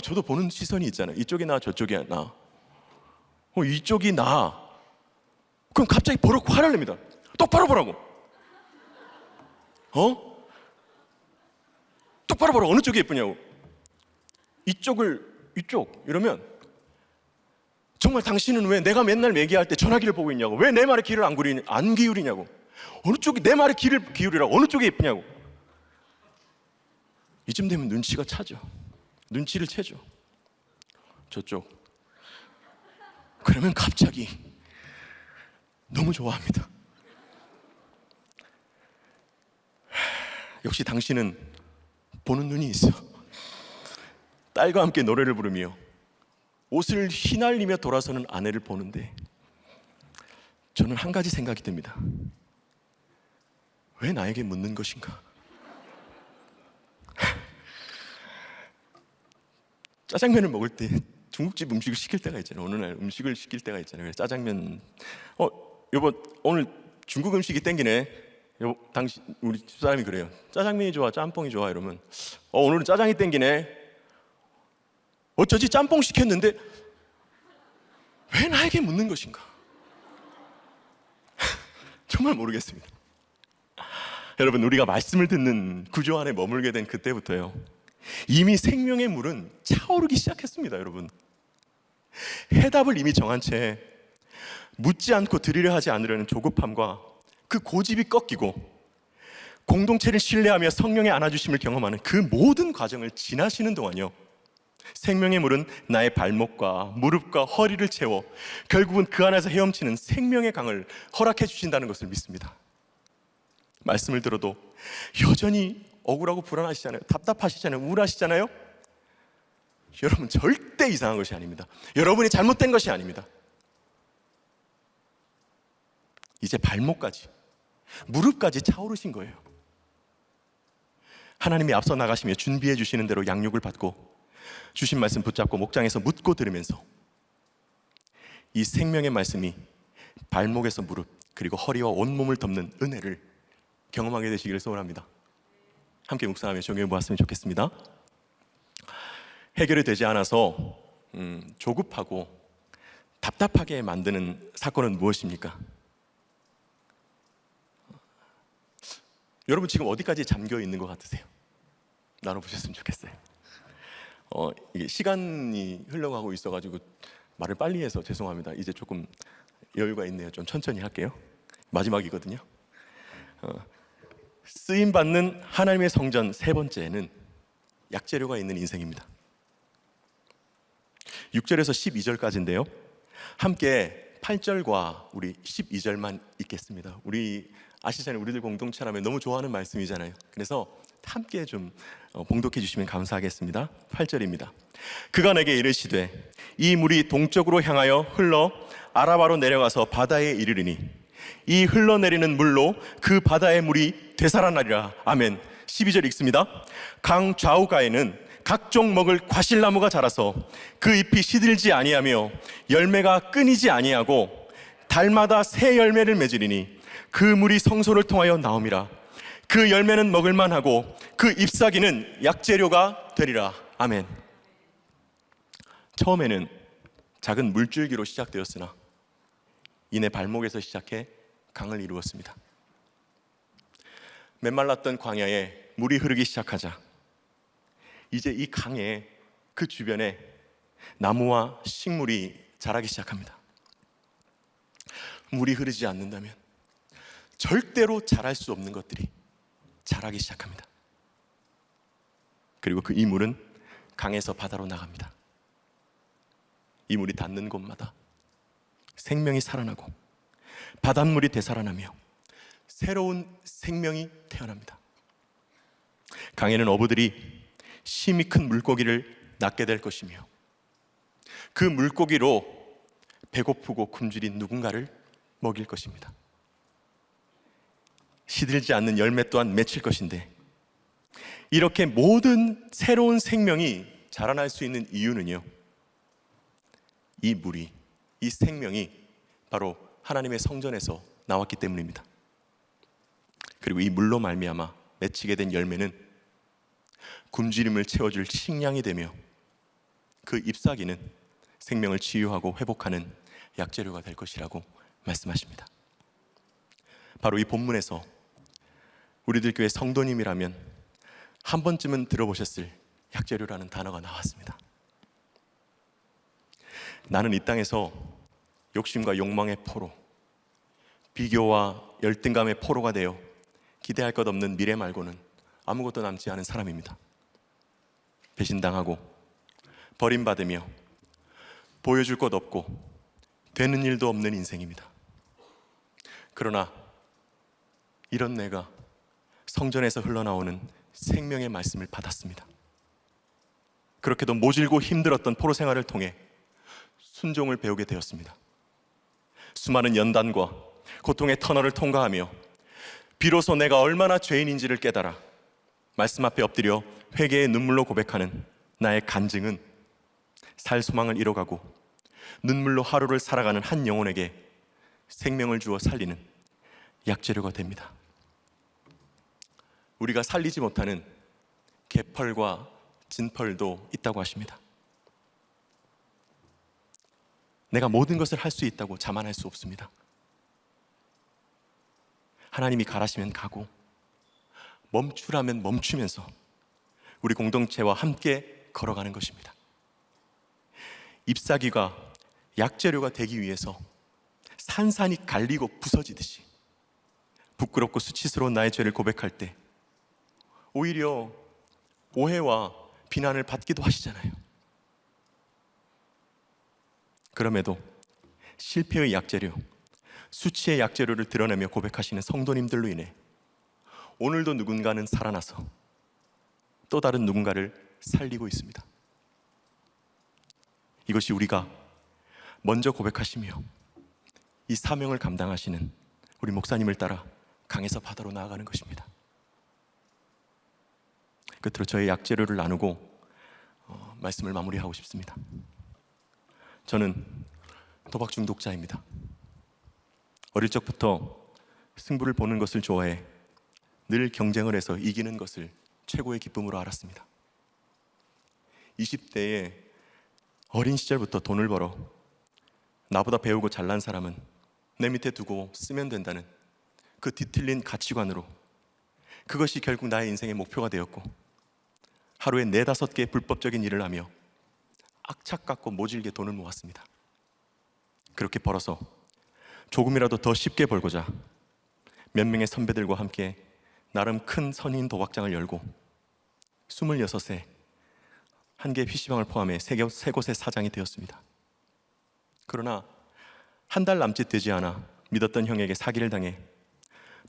저도 보는 시선이 있잖아요. 이쪽이 나아, 저쪽이 나아. 이쪽이 나아. 그럼 갑자기 버럭 화를 냅니다. 똑바로 보라고. 똑바로 보라고. 어느 쪽이 예쁘냐고. 이쪽 이러면 정말 당신은 왜 내가 맨날 얘기할 때 전화기를 보고 있냐고, 왜 내 말에 귀를 안 기울이냐고, 어느 쪽이 내 말에 귀를 기울이라고, 어느 쪽이 예쁘냐고. 이쯤 되면 눈치가 차죠. 눈치를 채죠. 저쪽. 그러면 갑자기 너무 좋아합니다. 역시 당신은 보는 눈이 있어. 딸과 함께 노래를 부르며 옷을 휘날리며 돌아서는 아내를 보는데 저는 한 가지 생각이 듭니다. 왜 나에게 묻는 것인가? 짜장면을 먹을 때 중국집 음식을 시킬 때가 있잖아요. 어느 날 음식을 시킬 때가 있잖아요. 그래서 짜장면, 여보 오늘 중국 음식이 땡기네. 여보, 당신 우리 집사람이 그래요. 짜장면이 좋아, 짬뽕이 좋아? 이러면 오늘은 짜장이 땡기네. 어쩌지 짬뽕 시켰는데 왜 나에게 묻는 것인가? 정말 모르겠습니다. 여러분, 우리가 말씀을 듣는 구조 안에 머물게 된 그때부터요, 이미 생명의 물은 차오르기 시작했습니다. 여러분, 해답을 이미 정한 채 묻지 않고 들으려 하지 않으려는 조급함과 그 고집이 꺾이고 공동체를 신뢰하며 성령의 안아주심을 경험하는 그 모든 과정을 지나시는 동안요, 생명의 물은 나의 발목과 무릎과 허리를 채워 결국은 그 안에서 헤엄치는 생명의 강을 허락해 주신다는 것을 믿습니다. 말씀을 들어도 여전히 억울하고 불안하시잖아요. 답답하시잖아요. 우울하시잖아요. 여러분, 절대 이상한 것이 아닙니다. 여러분이 잘못된 것이 아닙니다. 이제 발목까지, 무릎까지 차오르신 거예요. 하나님이 앞서 나가시며 준비해 주시는 대로 양육을 받고 주신 말씀 붙잡고 목장에서 묻고 들으면서 이 생명의 말씀이 발목에서 무릎 그리고 허리와 온몸을 덮는 은혜를 경험하게 되시기를 소원합니다. 함께 묵상하며 정리해 보았으면 좋겠습니다. 해결이 되지 않아서 조급하고 답답하게 만드는 사건은 무엇입니까? 여러분, 지금 어디까지 잠겨 있는 것 같으세요? 나눠보셨으면 좋겠어요. 이게 시간이 흘러가고 있어가지고 말을 빨리 해서 죄송합니다. 이제 조금 여유가 있네요. 좀 천천히 할게요. 마지막이거든요. 쓰임받는 하나님의 성전 세 번째는 약재료가 있는 인생입니다. 6절에서 12절까지인데요, 함께 8절과 우리 12절만 읽겠습니다. 우리 아시잖아요. 우리들 공동체라면 너무 좋아하는 말씀이잖아요. 그래서 함께 좀 봉독해 주시면 감사하겠습니다. 8절입니다. 그가 내게 이르시되 이 물이 동쪽으로 향하여 흘러 아라바로 내려가서 바다에 이르리니 이 흘러내리는 물로 그 바다의 물이 되살아나리라. 아멘. 12절 읽습니다. 강 좌우가에는 각종 먹을 과실나무가 자라서 그 잎이 시들지 아니하며 열매가 끊이지 아니하고 달마다 새 열매를 맺으리니 그 물이 성소를 통하여 나옴이라. 그 열매는 먹을만하고 그 잎사귀는 약재료가 되리라. 아멘. 처음에는 작은 물줄기로 시작되었으나 이내 발목에서 시작해 강을 이루었습니다. 메말랐던 광야에 물이 흐르기 시작하자 이제 이 강에 그 주변에 나무와 식물이 자라기 시작합니다. 물이 흐르지 않는다면 절대로 자랄 수 없는 것들이 자라기 시작합니다. 그리고 이 물은 강에서 바다로 나갑니다. 이 물이 닿는 곳마다 생명이 살아나고 바닷물이 되살아나며 새로운 생명이 태어납니다. 강에는 어부들이 심히 큰 물고기를 낚게 될 것이며 그 물고기로 배고프고 굶주린 누군가를 먹일 것입니다. 시들지 않는 열매 또한 맺힐 것인데, 이렇게 모든 새로운 생명이 자라날 수 있는 이유는요, 이 물이, 이 생명이 바로 하나님의 성전에서 나왔기 때문입니다. 그리고 이 물로 말미암아 맺히게 된 열매는 굶주림을 채워줄 식량이 되며 그 잎사귀는 생명을 치유하고 회복하는 약재료가 될 것이라고 말씀하십니다. 바로 이 본문에서 우리들 교회 성도님이라면 한 번쯤은 들어보셨을 약재료라는 단어가 나왔습니다. 나는 이 땅에서 욕심과 욕망의 포로, 비교와 열등감의 포로가 되어 기대할 것 없는 미래 말고는 아무것도 남지 않은 사람입니다. 배신당하고 버림받으며 보여줄 것 없고 되는 일도 없는 인생입니다. 그러나 이런 내가 성전에서 흘러나오는 생명의 말씀을 받았습니다. 그렇게도 모질고 힘들었던 포로 생활을 통해 순종을 배우게 되었습니다. 수많은 연단과 고통의 터널을 통과하며 비로소 내가 얼마나 죄인인지를 깨달아 말씀 앞에 엎드려 회개의 눈물로 고백하는 나의 간증은 살 소망을 잃어가고 눈물로 하루를 살아가는 한 영혼에게 생명을 주어 살리는 약재료가 됩니다. 우리가 살리지 못하는 개펄과 진펄도 있다고 하십니다. 내가 모든 것을 할 수 있다고 자만할 수 없습니다. 하나님이 가라시면 가고 멈추라면 멈추면서 우리 공동체와 함께 걸어가는 것입니다. 잎사귀가 약재료가 되기 위해서 산산이 갈리고 부서지듯이 부끄럽고 수치스러운 나의 죄를 고백할 때 오히려 오해와 비난을 받기도 하시잖아요. 그럼에도 실패의 약재료, 수치의 약재료를 드러내며 고백하시는 성도님들로 인해 오늘도 누군가는 살아나서 또 다른 누군가를 살리고 있습니다. 이것이 우리가 먼저 고백하시며 이 사명을 감당하시는 우리 목사님을 따라 강에서 바다로 나아가는 것입니다. 끝으로 저의 약재료를 나누고 말씀을 마무리하고 싶습니다. 저는 도박 중독자입니다. 어릴 적부터 승부를 보는 것을 좋아해 늘 경쟁을 해서 이기는 것을 최고의 기쁨으로 알았습니다. 20대에 어린 시절부터 돈을 벌어 나보다 배우고 잘난 사람은 내 밑에 두고 쓰면 된다는 그 뒤틀린 가치관으로 그것이 결국 나의 인생의 목표가 되었고 하루에 4-5개의 불법적인 일을 하며 악착 같고 모질게 돈을 모았습니다. 그렇게 벌어서 조금이라도 더 쉽게 벌고자 몇 명의 선배들과 함께 나름 큰 선인 도박장을 열고 26세 한 개의 PC방을 포함해 3곳의 사장이 되었습니다. 그러나 한 달 남짓 되지 않아 믿었던 형에게 사기를 당해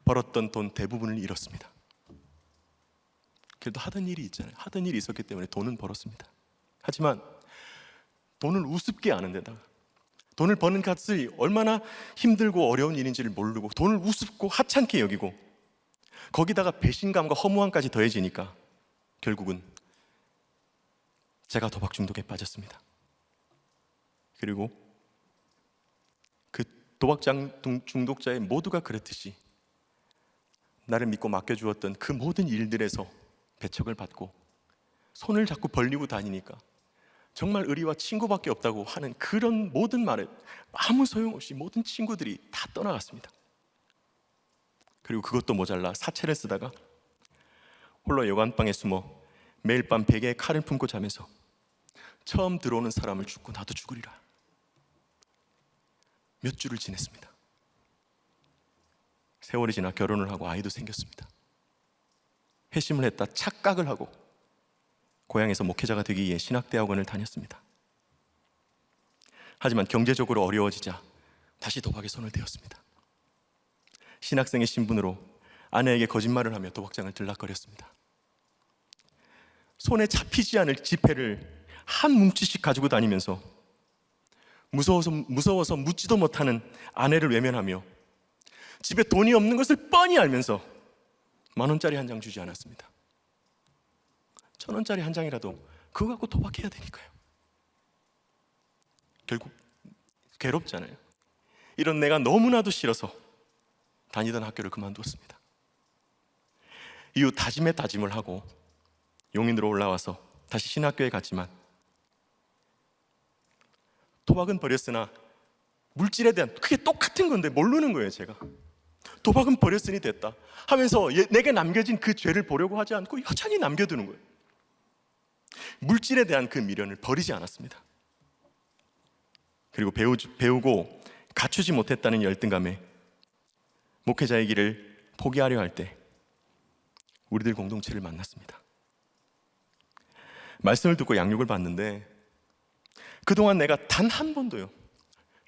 벌었던 돈 대부분을 잃었습니다. 그래도 하던 일이 있잖아요. 하던 일이 있었기 때문에 돈은 벌었습니다. 하지만 돈을 우습게 아는 데다가 돈을 버는 것이 얼마나 힘들고 어려운 일인지를 모르고 돈을 우습고 하찮게 여기고 거기다가 배신감과 허무함까지 더해지니까 결국은 제가 도박 중독에 빠졌습니다. 그리고 그 도박장 중독자의 모두가 그렇듯이 나를 믿고 맡겨주었던 그 모든 일들에서 배척을 받고 손을 자꾸 벌리고 다니니까 정말 의리와 친구밖에 없다고 하는 그런 모든 말에 아무 소용없이 모든 친구들이 다 떠나갔습니다. 그리고 그것도 모자라 사채를 쓰다가 홀로 여관방에 숨어 매일 밤 베개에 칼을 품고 자면서 처음 들어오는 사람을 죽고 나도 죽으리라 몇 주를 지냈습니다. 세월이 지나 결혼을 하고 아이도 생겼습니다. 회심을 했다 착각을 하고 고향에서 목회자가 되기 위해 신학대학원을 다녔습니다. 하지만 경제적으로 어려워지자 다시 도박에 손을 대었습니다. 신학생의 신분으로 아내에게 거짓말을 하며 도박장을 들락거렸습니다. 손에 잡히지 않을 지폐를 한 뭉치씩 가지고 다니면서 무서워서 묻지도 못하는 아내를 외면하며 집에 돈이 없는 것을 뻔히 알면서 10,000원짜리 한 장 주지 않았습니다. 1,000원짜리 한 장이라도 그거 갖고 도박해야 되니까요. 결국 괴롭잖아요. 이런 내가 너무나도 싫어서 다니던 학교를 그만두었습니다. 이후 다짐에 다짐을 하고 용인으로 올라와서 다시 신학교에 갔지만 도박은 버렸으나 물질에 대한 그게 똑같은 건데 모르는 거예요. 제가 도박은 버렸으니 됐다 하면서 내게 남겨진 그 죄를 보려고 하지 않고 여전히 남겨두는 거예요. 물질에 대한 그 미련을 버리지 않았습니다. 그리고 배우고 갖추지 못했다는 열등감에 목회자의 길을 포기하려 할 때 우리들 공동체를 만났습니다. 말씀을 듣고 양육을 받는데 그동안 내가 단 한 번도요,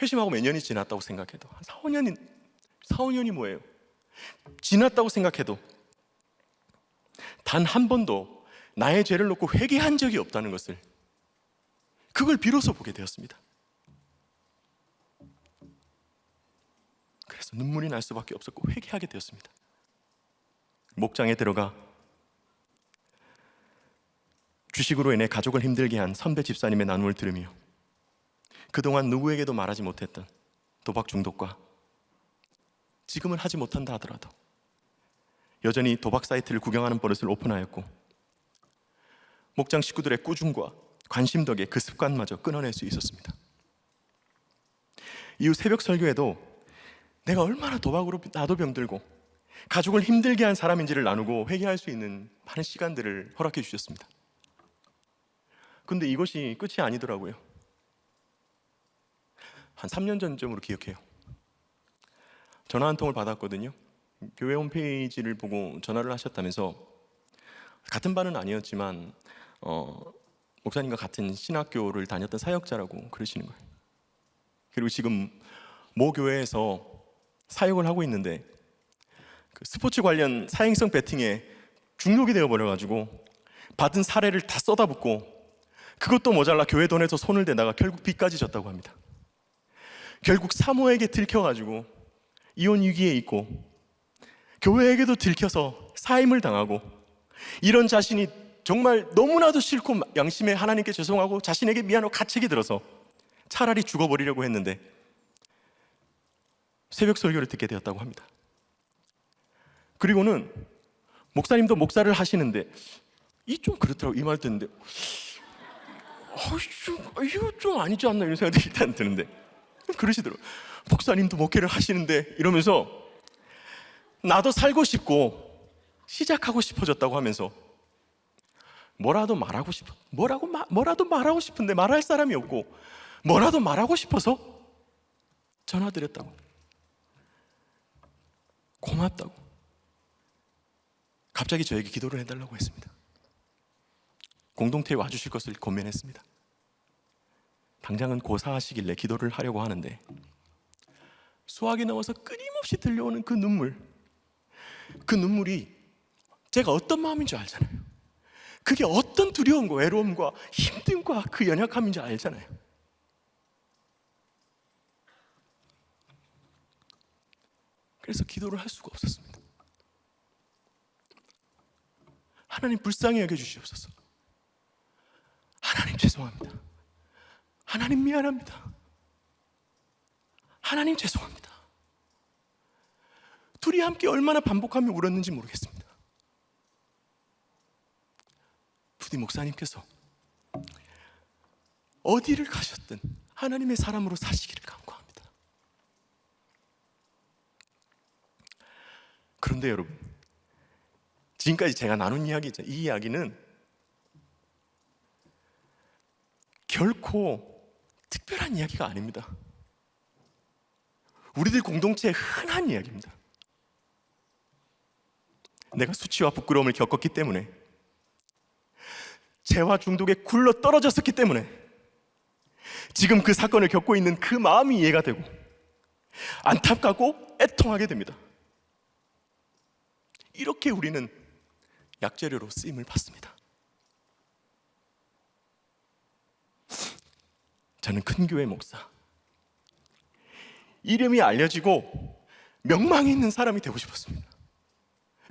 회심하고 몇 년이 지났다고 생각해도, 한 4, 5년이 뭐예요? 지났다고 생각해도 단 한 번도 나의 죄를 놓고 회개한 적이 없다는 것을, 그걸 비로소 보게 되었습니다. 그래서 눈물이 날 수밖에 없었고 회개하게 되었습니다. 목장에 들어가 주식으로 인해 가족을 힘들게 한 선배 집사님의 나눔을 들으며 그동안 누구에게도 말하지 못했던 도박 중독과 지금은 하지 못한다 하더라도 여전히 도박 사이트를 구경하는 버릇을 오픈하였고 목장 식구들의 꾸준과 관심 덕에 그 습관마저 끊어낼 수 있었습니다. 이후 새벽 설교에도 내가 얼마나 도박으로 나도 병들고 가족을 힘들게 한 사람인지를 나누고 회개할 수 있는 많은 시간들을 허락해 주셨습니다. 근데 이것이 끝이 아니더라고요. 한 3년 전쯤으로 기억해요. 전화 한 통을 받았거든요. 교회 홈페이지를 보고 전화를 하셨다면서, 같은 반은 아니었지만 목사님과 같은 신학교를 다녔던 사역자라고 그러시는 거예요. 그리고 지금 모 교회에서 사역을 하고 있는데 그 스포츠 관련 사행성 배팅에 중독이 되어버려가지고 받은 사례를 다 쏟아붓고 그것도 모자라 교회 돈에서 손을 대다가 결국 빚까지 졌다고 합니다. 결국 사모에게 들켜가지고 이혼 위기에 있고 교회에게도 들켜서 사임을 당하고, 이런 자신이 정말 너무나도 싫고 양심에 하나님께 죄송하고 자신에게 미안하고 가책이 들어서 차라리 죽어버리려고 했는데 새벽 설교를 듣게 되었다고 합니다. 그리고는 목사님도 목사를 하시는데 이 좀 그렇더라고요. 이 말 듣는데 이거 좀 아니지 않나 이런 생각이 일단 드는데 그러시더라고요. 목사님도 목회를 하시는데 이러면서 나도 살고 싶고 시작하고 싶어졌다고 하면서 뭐라도 말하고 싶은데 말할 사람이 없고 뭐라도 말하고 싶어서 전화드렸다고, 고맙다고, 갑자기 저에게 기도를 해달라고 했습니다. 공동체에 와주실 것을 권면했습니다. 당장은 고사하시길래 기도를 하려고 하는데 수학이 나와서 끊임없이 들려오는 그 눈물이 제가 어떤 마음인 줄 알잖아요. 그게 어떤 두려움과 외로움과 힘듦과 그 연약함인 줄 알잖아요. 그래서 기도를 할 수가 없었습니다. 하나님 불쌍히 여겨주시옵소서. 하나님 죄송합니다. 하나님 미안합니다. 하나님 죄송합니다. 둘이 함께 얼마나 반복하며 울었는지 모르겠습니다. 부디 목사님께서 어디를 가셨든 하나님의 사람으로 사시기를 간구합니다. 그런데 여러분, 지금까지 제가 나눈 이야기죠. 이 이야기는 결코 특별한 이야기가 아닙니다. 우리들 공동체의 흔한 이야기입니다. 내가 수치와 부끄러움을 겪었기 때문에, 죄와 중독에 굴러 떨어졌었기 때문에 지금 그 사건을 겪고 있는 그 마음이 이해가 되고 안타깝고 애통하게 됩니다. 이렇게 우리는 약재료로 쓰임을 받습니다. 저는 큰 교회 목사, 이름이 알려지고 명망이 있는 사람이 되고 싶었습니다.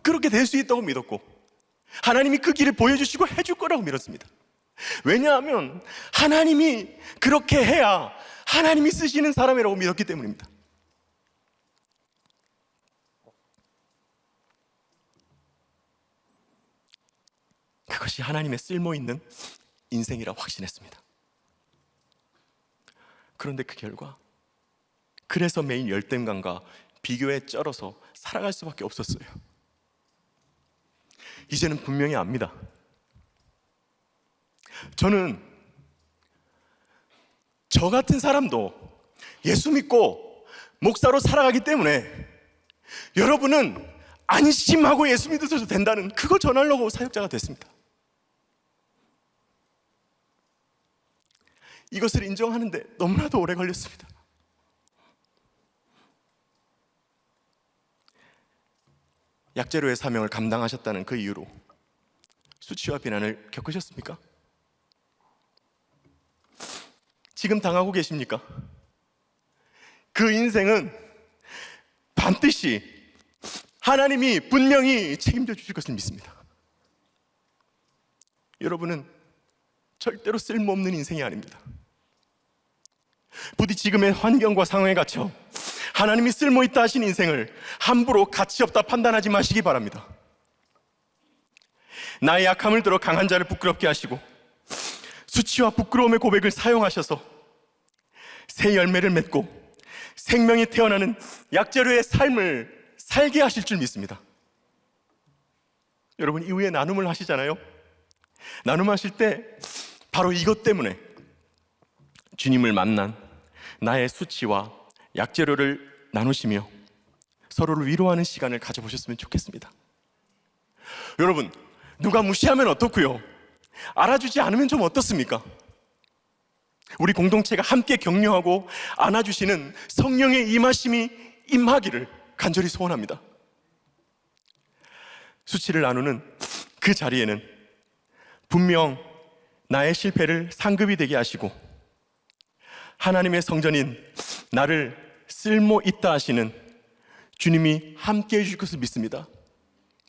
그렇게 될 수 있다고 믿었고 하나님이 그 길을 보여주시고 해줄 거라고 믿었습니다. 왜냐하면 하나님이 그렇게 해야 하나님이 쓰시는 사람이라고 믿었기 때문입니다. 그것이 하나님의 쓸모있는 인생이라 확신했습니다. 그런데 그 결과, 그래서 매일 열등감과 비교에 쩔어서 살아갈 수밖에 없었어요. 이제는 분명히 압니다. 저는 저 같은 사람도 예수 믿고 목사로 살아가기 때문에 여러분은 안심하고 예수 믿으셔도 된다는 그걸 전하려고 사역자가 됐습니다. 이것을 인정하는데 너무나도 오래 걸렸습니다. 약제로의 사명을 감당하셨다는 그 이유로 수치와 비난을 겪으셨습니까? 지금 당하고 계십니까? 그 인생은 반드시 하나님이 분명히 책임져 주실 것을 믿습니다. 여러분은 절대로 쓸모없는 인생이 아닙니다. 부디 지금의 환경과 상황에 갇혀 하나님이 쓸모있다 하신 인생을 함부로 가치없다 판단하지 마시기 바랍니다. 나의 약함을 들어 강한 자를 부끄럽게 하시고 수치와 부끄러움의 고백을 사용하셔서 새 열매를 맺고 생명이 태어나는 약제로의 삶을 살게 하실 줄 믿습니다. 여러분, 이후에 나눔을 하시잖아요. 나눔하실 때 바로 이것 때문에 주님을 만난 나의 수치와 약재료를 나누시며 서로를 위로하는 시간을 가져보셨으면 좋겠습니다. 여러분, 누가 무시하면 어떻고요? 알아주지 않으면 좀 어떻습니까? 우리 공동체가 함께 격려하고 안아주시는 성령의 임하심이 임하기를 간절히 소원합니다. 수치를 나누는 그 자리에는 분명 나의 실패를 상급이 되게 하시고 하나님의 성전인 나를 쓸모 있다 하시는 주님이 함께 해주실 것을 믿습니다.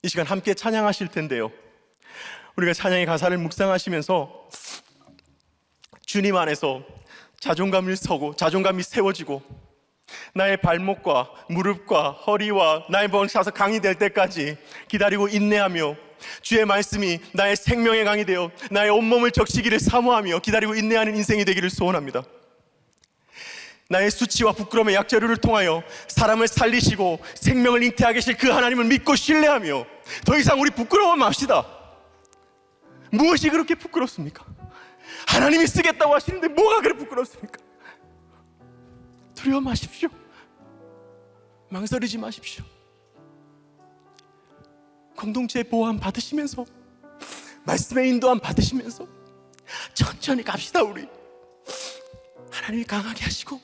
이 시간 함께 찬양하실 텐데요, 우리가 찬양의 가사를 묵상하시면서 주님 안에서 자존감이 세워지고 나의 발목과 무릎과 허리와 나의 몸을 차서 강이 될 때까지 기다리고 인내하며 주의 말씀이 나의 생명의 강이 되어 나의 온몸을 적시기를 사모하며 기다리고 인내하는 인생이 되기를 소원합니다. 나의 수치와 부끄러움의 약재료를 통하여 사람을 살리시고 생명을 잉태하게 하실 그 하나님을 믿고 신뢰하며 더 이상 우리 부끄러워 맙시다. 무엇이 그렇게 부끄럽습니까? 하나님이 쓰겠다고 하시는데 뭐가 그렇게 부끄럽습니까? 두려워 마십시오. 망설이지 마십시오. 공동체의 보호함 받으시면서 말씀의 인도함 받으시면서 천천히 갑시다. 우리 하나님이 강하게 하시고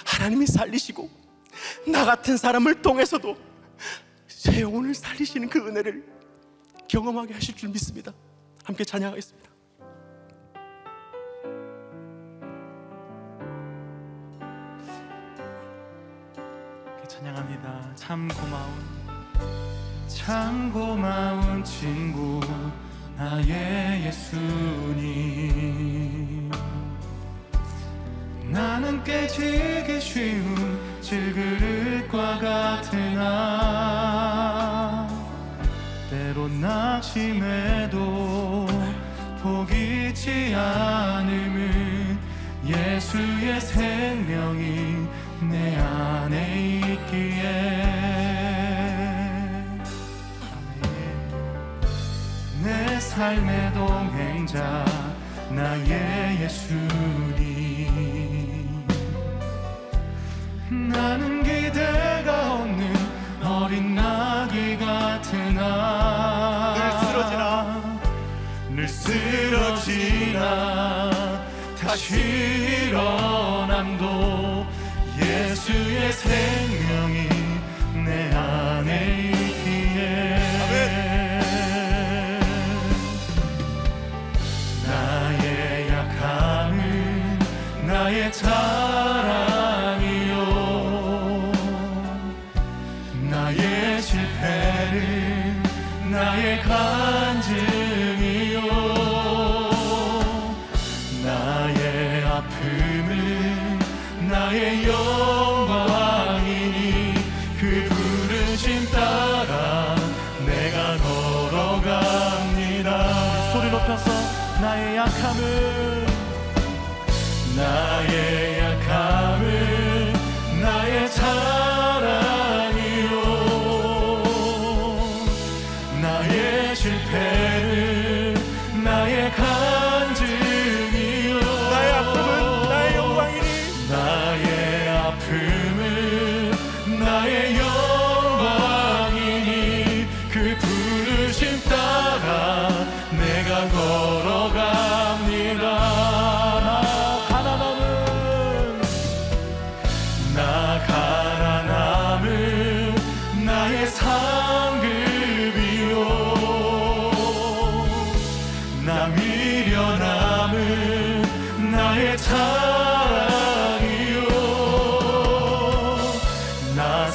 하나님이 살리시고 나 같은 사람을 통해서도 제 영혼을 살리시는 그 은혜를 경험하게 하실 줄 믿습니다. 함께 찬양하겠습니다. 찬양합니다. 참 고마운 친구 나의 예수님, 나는 깨지기 쉬운 질그릇과 같으나 때론 낙심해도 포기치 않음은 예수의 생명이 내 안에 있기에 내 삶의 동행자 나의 예수님, 나는 기대가 없는 어린 나귀 같으나 늘 쓰러지나 다시 일어남도 예수의 생명이 내 안에 있기에 나의 약함은 나의 자랑이요 나의 실패는 나의 간증이요 나의 아픔은 나의 영광이니 그 부르심 따라 내가 걸어갑니다. 소리 높여서 나의 약함은 나의 자랑이요 나의 실패는 나의 간증이요 나의 아픔은 나의 영광이니 나의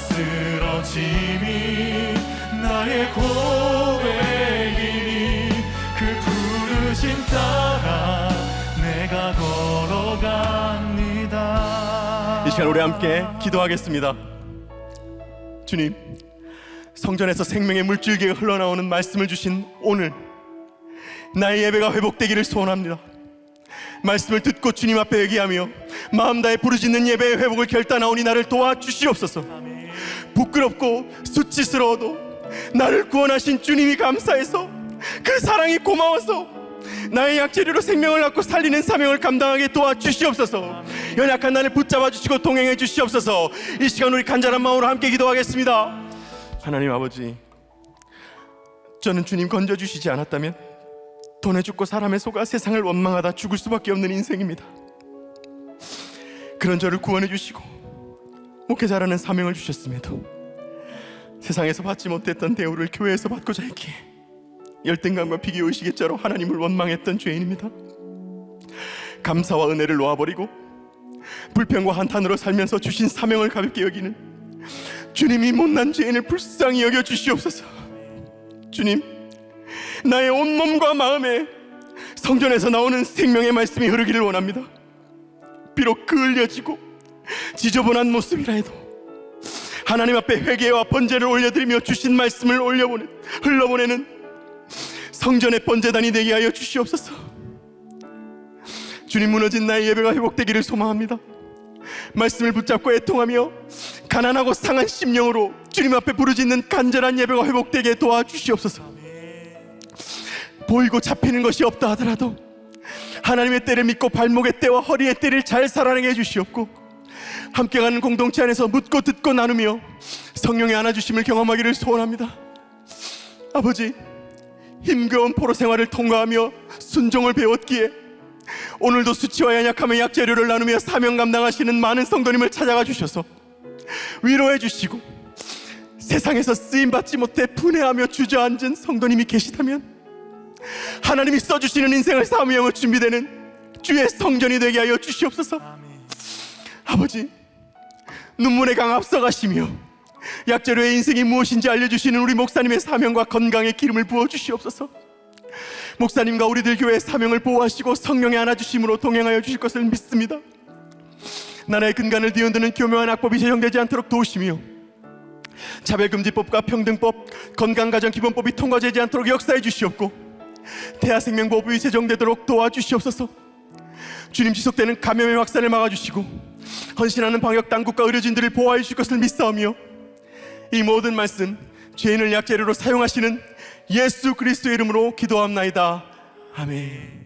쓰러짐이 나의 고백이니 그 부르심 따라 내가 걸어갑니다. 이 시간 우리 함께 기도하겠습니다. 주님, 성전에서 생명의 물줄기가 흘러나오는 말씀을 주신 오늘 나의 예배가 회복되기를 소원합니다. 말씀을 듣고 주님 앞에 회개하며 마음 다해 부르짖는 예배의 회복을 결단하오니 나를 도와주시옵소서. 부끄럽고 수치스러워도 나를 구원하신 주님이 감사해서 그 사랑이 고마워서 나의 약재료로 생명을 낳고 살리는 사명을 감당하게 도와주시옵소서. 연약한 나를 붙잡아 주시고 동행해 주시옵소서. 이 시간 우리 간절한 마음으로 함께 기도하겠습니다. 하나님 아버지, 저는 주님 건져주시지 않았다면 돈에 죽고 사람의 속아 세상을 원망하다 죽을 수밖에 없는 인생입니다. 그런 저를 구원해 주시고 목회자라는 사명을 주셨음에도 세상에서 받지 못했던 대우를 교회에서 받고자 했기에 열등감과 비교의식의 자로 하나님을 원망했던 죄인입니다. 감사와 은혜를 놓아버리고 불평과 한탄으로 살면서 주신 사명을 가볍게 여기는 주님이 못난 죄인을 불쌍히 여겨 주시옵소서. 주님, 나의 온몸과 마음에 성전에서 나오는 생명의 말씀이 흐르기를 원합니다. 비록 그을려지고 지저분한 모습이라 해도 하나님 앞에 회개와 번제를 올려드리며 주신 말씀을 흘러보내는 성전의 번제단이 되게 하여 주시옵소서. 주님, 무너진 나의 예배가 회복되기를 소망합니다. 말씀을 붙잡고 애통하며 가난하고 상한 심령으로 주님 앞에 부르짖는 간절한 예배가 회복되게 도와주시옵소서. 보이고 잡히는 것이 없다 하더라도 하나님의 때를 믿고 발목의 때와 허리의 때를 잘 살아내게 해주시옵고 함께 가는 공동체 안에서 묻고 듣고 나누며 성령의 안아주심을 경험하기를 소원합니다. 아버지, 힘겨운 포로 생활을 통과하며 순종을 배웠기에 오늘도 수치와 연약함의 약재료를 나누며 사명 감당하시는 많은 성도님을 찾아가 주셔서 위로해 주시고 세상에서 쓰임받지 못해 분해하며 주저앉은 성도님이 계시다면 하나님이 써주시는 인생을 사무용을 준비되는 주의 성전이 되게 하여 주시옵소서. 아버지, 눈물의 강 앞서가시며 약재료의 인생이 무엇인지 알려주시는 우리 목사님의 사명과 건강의 기름을 부어주시옵소서. 목사님과 우리들 교회의 사명을 보호하시고 성령의 안아주심으로 동행하여 주실 것을 믿습니다. 나라의 근간을 뒤흔드는 교묘한 악법이 제정되지 않도록 도우시며 차별금지법과 평등법, 건강가정기본법이 통과되지 않도록 역사해 주시옵고 대하생명법이 제정되도록 도와주시옵소서. 주님, 지속되는 감염의 확산을 막아주시고 헌신하는 방역당국과 의료진들을 보호해 주실 것을 믿사오며 이 모든 말씀 죄인을 약재료로 사용하시는 예수 그리스도의 이름으로 기도합나이다. 아멘.